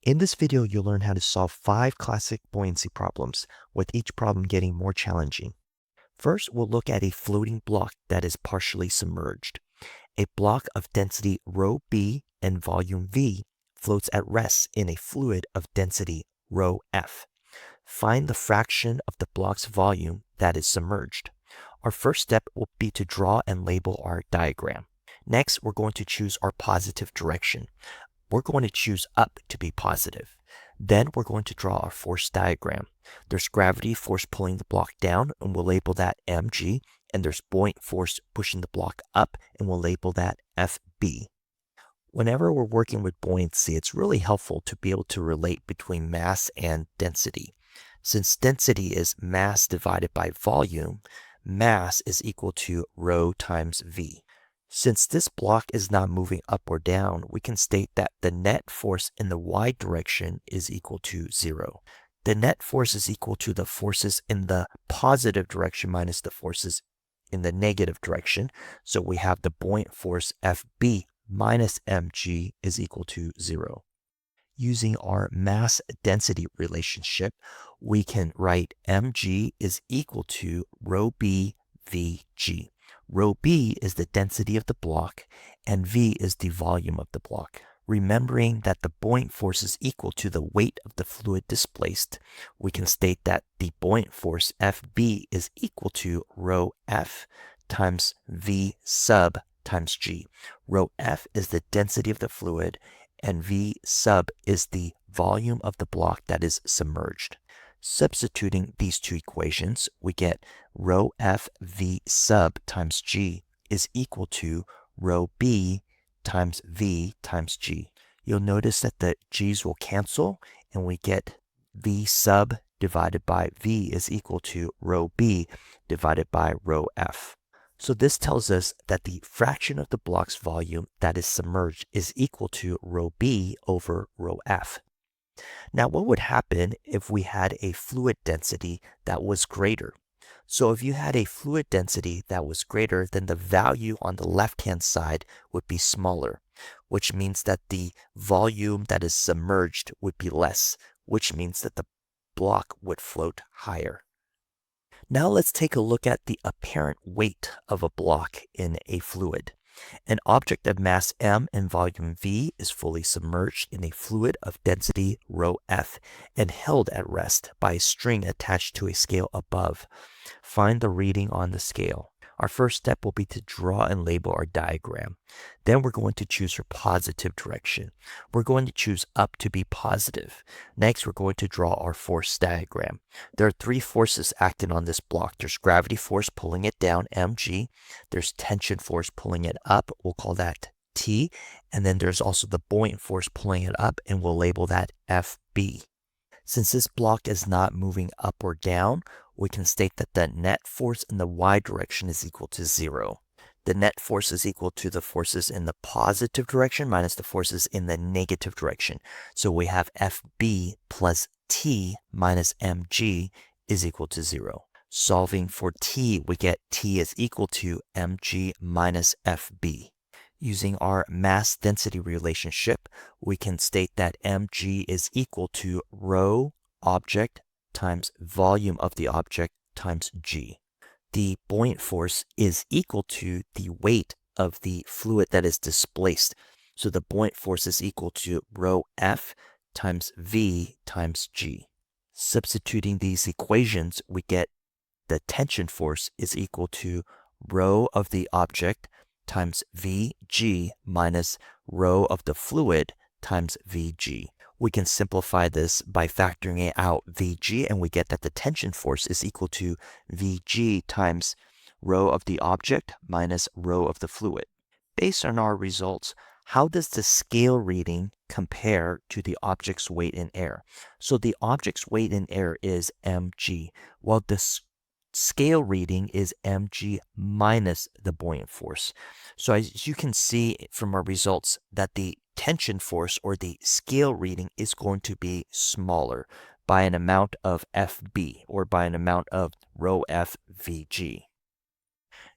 In this video, you'll learn how to solve 5 classic buoyancy problems, with each problem getting more challenging. First, we'll look at a floating block that is partially submerged. A block of density rho b and volume v floats at rest in a fluid of density rho f. Find the fraction of the block's volume that is submerged. Our first step will be to draw and label our diagram. Next, we're going to choose our positive direction. We're going to choose up to be positive. Then we're going to draw our force diagram. There's gravity force pulling the block down, and we'll label that mg, and there's buoyant force pushing the block up, and we'll label that fb. Whenever we're working with buoyancy, it's really helpful to be able to relate between mass and density. Since density is mass divided by volume, mass is equal to rho times v. Since this block is not moving up or down, we can state that the net force in the y direction is equal to 0. The net force is equal to the forces in the positive direction minus the forces in the negative direction. So we have the buoyant force Fb minus mg is equal to 0. Using our mass density relationship, we can write mg is equal to rho b vg. Rho b is the density of the block, and v is the volume of the block. Remembering that the buoyant force is equal to the weight of the fluid displaced, we can state that the buoyant force Fb is equal to rho f times v sub times g. Rho f is the density of the fluid, and v sub is the volume of the block that is submerged. Substituting these two equations, we get rho f v sub times g is equal to rho b times v times g. You'll notice that the g's will cancel, and we get v sub divided by v is equal to rho b divided by rho f. So this tells us that the fraction of the block's volume that is submerged is equal to rho b over rho f. Now, what would happen if we had a fluid density that was greater? So if you had a fluid density that was greater, then the value on the left-hand side would be smaller, which means that the volume that is submerged would be less, which means that the block would float higher. Now let's take a look at the apparent weight of a block in a fluid. An object of mass m and volume v is fully submerged in a fluid of density rho f and held at rest by a string attached to a scale above. Find the reading on the scale. Our first step will be to draw and label our diagram. Then we're going to choose our positive direction. We're going to choose up to be positive. Next, we're going to draw our force diagram. There are 3 forces acting on this block. There's gravity force pulling it down, mg. There's tension force pulling it up. We'll call that T. And then there's also the buoyant force pulling it up, and we'll label that FB. Since this block is not moving up or down, we can state that the net force in the y direction is equal to 0. The net force is equal to the forces in the positive direction minus the forces in the negative direction. So we have Fb plus T minus mg is equal to 0. Solving for T, we get T is equal to mg minus Fb. Using our mass density relationship, we can state that mg is equal to rho object times volume of the object times g. The buoyant force is equal to the weight of the fluid that is displaced. So the buoyant force is equal to rho f times v times g. Substituting these equations, we get the tension force is equal to rho of the object times vg minus rho of the fluid times vg. We can simplify this by factoring out vg, and we get that the tension force is equal to vg times rho of the object minus rho of the fluid. Based on our results, how does the scale reading compare to the object's weight in air? So the object's weight in air is mg, while the scale reading is mg minus the buoyant force. So as you can see from our results, that the tension force or the scale reading is going to be smaller by an amount of Fb, or by an amount of rho f vg.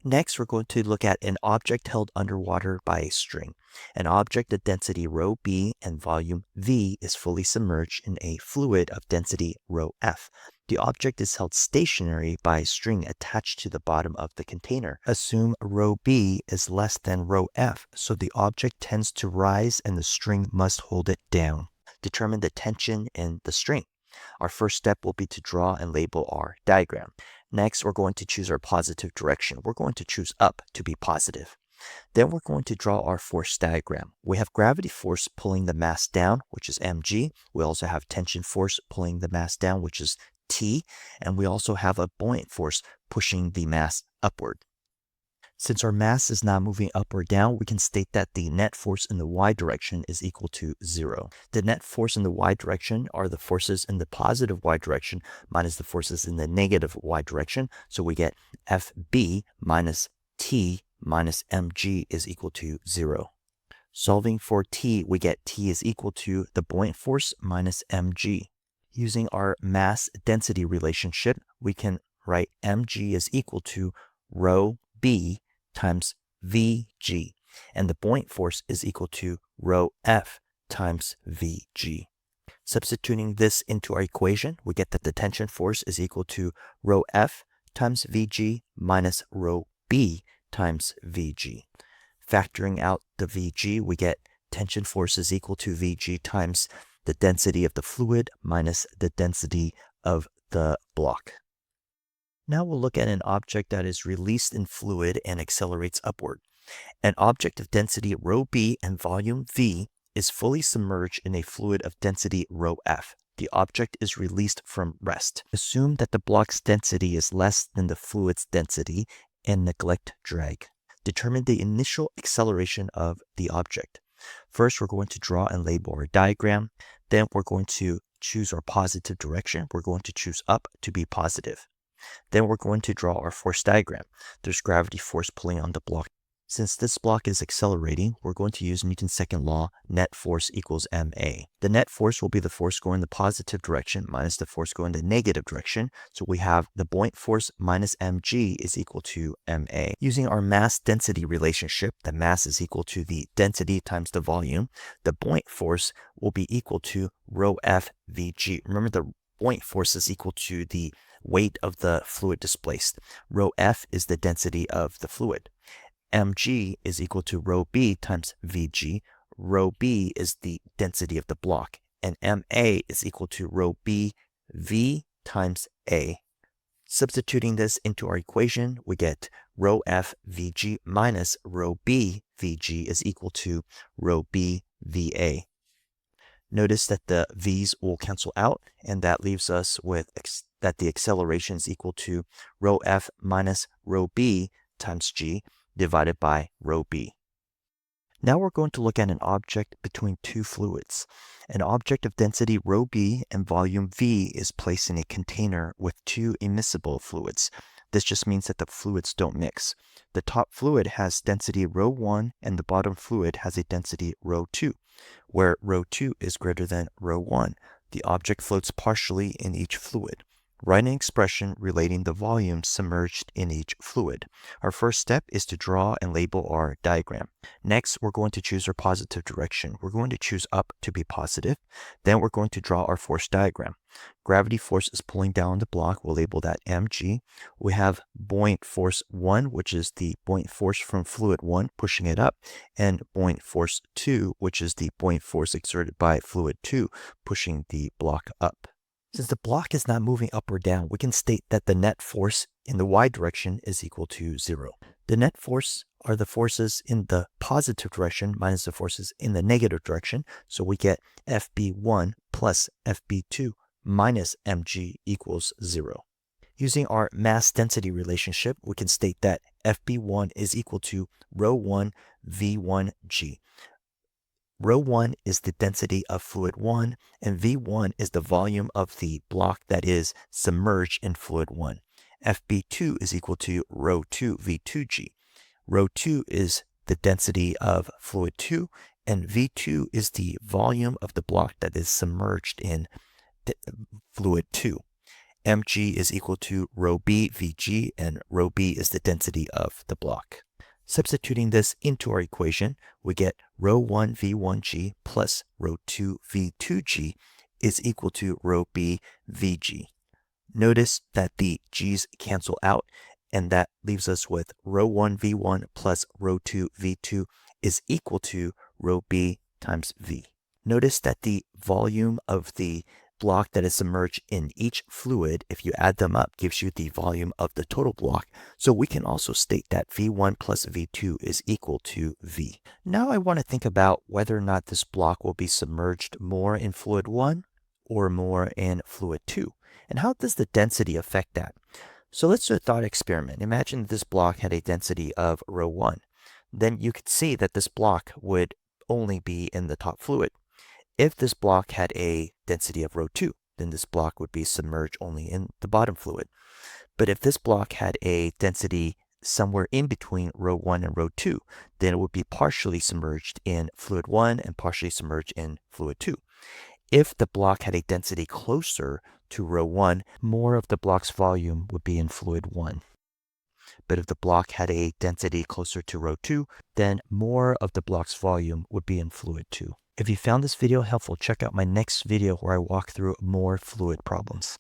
Next, we're going to look at an object held underwater by a string. An object of density rho b and volume v is fully submerged in a fluid of density rho f. The object is held stationary by a string attached to the bottom of the container. Assume rho b is less than rho f, so the object tends to rise and the string must hold it down. Determine the tension in the string. Our first step will be to draw and label our diagram. Next, we're going to choose our positive direction. We're going to choose up to be positive. Then we're going to draw our force diagram. We have gravity force pulling the mass down, which is mg. We also have tension force pulling the mass down, which is T, and we also have a buoyant force pushing the mass upward. Since our mass is not moving up or down, we can state that the net force in the y direction is equal to 0. The net force in the y direction are the forces in the positive y direction minus the forces in the negative y direction, so we get Fb minus T minus mg is equal to 0. Solving for T, we get T is equal to the buoyant force minus mg. Using our mass density relationship, we can write mg is equal to rho b times vg, and the buoyant force is equal to rho f times vg. Substituting this into our equation, we get that the tension force is equal to rho f times vg minus rho b times vg. Factoring out the vg, we get tension force is equal to vg times the density of the fluid minus the density of the block. Now we'll look at an object that is released in fluid and accelerates upward. An object of density rho b and volume v is fully submerged in a fluid of density rho f. The object is released from rest. Assume that the block's density is less than the fluid's density and neglect drag. Determine the initial acceleration of the object. First, we're going to draw and label our diagram. Then we're going to choose our positive direction. We're going to choose up to be positive. Then we're going to draw our force diagram. There's gravity force pulling on the block. Since this block is accelerating, we're going to use Newton's second law, net force equals ma. The net force will be the force going the positive direction minus the force going the negative direction. So we have the buoyant force minus mg is equal to ma. Using our mass density relationship, the mass is equal to the density times the volume. The buoyant force will be equal to rho f vg. Remember, the buoyant force is equal to the weight of the fluid displaced. Rho f is the density of the fluid. mg is equal to rho b times vg. Rho b is the density of the block, and ma is equal to rho b v times a. Substituting this into our equation, we get rho f vg minus rho b vg is equal to rho b va. Notice that the v's will cancel out, and that leaves us with that the acceleration is equal to rho f minus rho b times g divided by rho b. Now we're going to look at an object between two fluids. An object of density rho b and volume v is placed in a container with two immiscible fluids. This just means that the fluids don't mix. The top fluid has density rho 1 and the bottom fluid has a density rho 2, where rho 2 is greater than rho 1. The object floats partially in each fluid. Write an expression relating the volume submerged in each fluid. Our first step is to draw and label our diagram. Next, we're going to choose our positive direction. We're going to choose up to be positive. Then we're going to draw our force diagram. Gravity force is pulling down the block. We'll label that mg. We have buoyant force 1, which is the buoyant force from fluid 1 pushing it up, and buoyant force 2, which is the buoyant force exerted by fluid 2 pushing the block up. Since the block is not moving up or down, we can state that the net force in the y direction is equal to 0. The net force are the forces in the positive direction minus the forces in the negative direction, so we get Fb1 plus Fb2 minus mg equals 0. Using our mass density relationship, we can state that Fb1 is equal to rho 1 v1g. Rho 1 is the density of fluid 1, and V1 is the volume of the block that is submerged in fluid 1. Fb2 is equal to rho 2 V2g. Rho 2 is the density of fluid 2, and V2 is the volume of the block that is submerged in fluid 2. mg is equal to rho b Vg, and rho b is the density of the block. Substituting this into our equation, we get rho 1 V1g plus rho 2 V2g is equal to rho b Vg. Notice that the g's cancel out, and that leaves us with rho 1 V1 plus rho 2 V2 is equal to rho b times V. Notice that the volume of the block that is submerged in each fluid, if you add them up, gives you the volume of the total block. So we can also state that V1 plus V2 is equal to V. Now I want to think about whether or not this block will be submerged more in fluid 1 or more in fluid 2. And how does the density affect that? So let's do a thought experiment. Imagine this block had a density of rho 1. Then you could see that this block would only be in the top fluid. If this block had a density of rho 2, then this block would be submerged only in the bottom fluid. But if this block had a density somewhere in between rho 1 and rho 2, then it would be partially submerged in fluid 1 and partially submerged in fluid 2. If the block had a density closer to rho 1, more of the block's volume would be in fluid 1. But if the block had a density closer to rho 2, then more of the block's volume would be in fluid 2. If you found this video helpful, check out my next video where I walk through more fluid problems.